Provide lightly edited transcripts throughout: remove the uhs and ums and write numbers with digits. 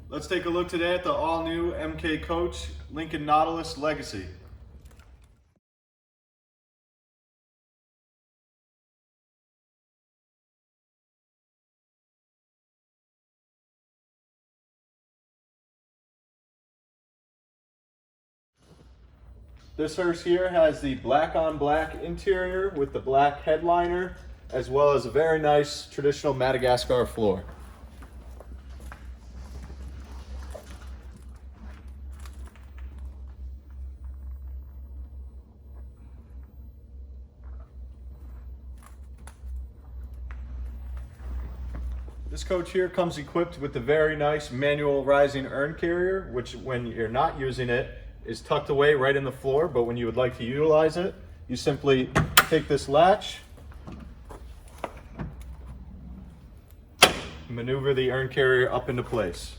Let's take a look today at the all-new MK Coach Lincoln Nautilus Legacy. This hearse here has the black on black interior with the black headliner, as well as a very nice traditional Madagascar floor. This coach here comes equipped with the very nice manual rising urn carrier, which when you're not using it is tucked away right in the floor, but when you would like to utilize it, you simply take this latch, maneuver the urn carrier up into place.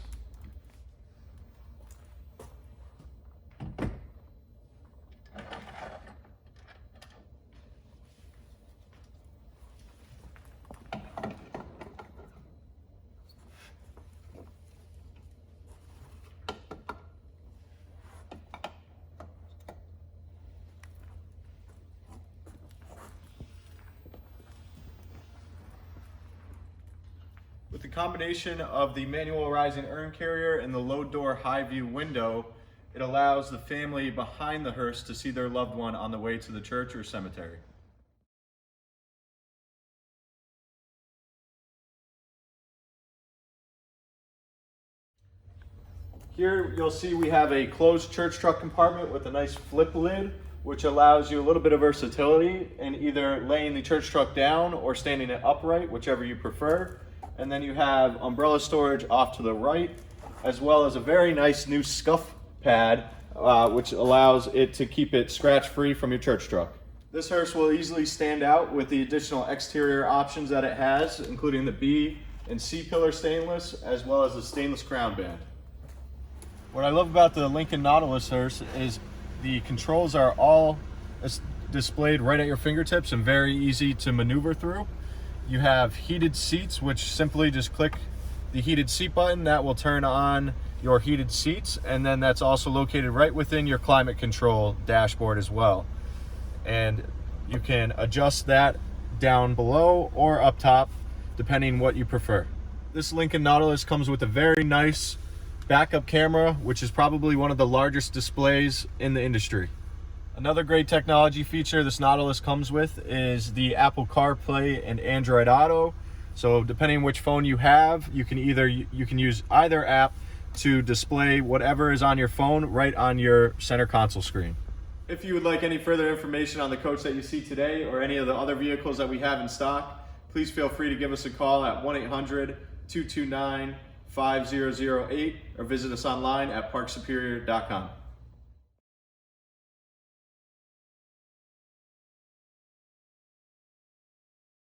With the combination of the manual rising urn carrier and the low door high view window, it allows the family behind the hearse to see their loved one on the way to the church or cemetery. Here you'll see we have a closed church truck compartment with a nice flip lid, which allows you a little bit of versatility in either laying the church truck down or standing it upright, whichever you prefer. And then you have umbrella storage off to the right, as well as a very nice new scuff pad, which allows it to keep it scratch free from your church truck. This hearse will easily stand out with the additional exterior options that it has, including the B and C pillar stainless, as well as the stainless crown band. What I love about the Lincoln Nautilus hearse is the controls are all displayed right at your fingertips and very easy to maneuver through. You have heated seats, which simply just click the heated seat button. That will turn on your heated seats, and then that's also located right within your climate control dashboard as well. And you can adjust that down below or up top, depending what you prefer. This Lincoln Nautilus comes with a very nice backup camera, which is probably one of the largest displays in the industry. Another great technology feature this Nautilus comes with is the Apple Carplay and Android Auto. So depending which phone you have, you can use either app to display whatever is on your phone right on your center console screen. If you would like any further information on the coach that you see today or any of the other vehicles that we have in stock, please feel free to give us a call at 1-800-229-5008 or visit us online at parksuperior.com.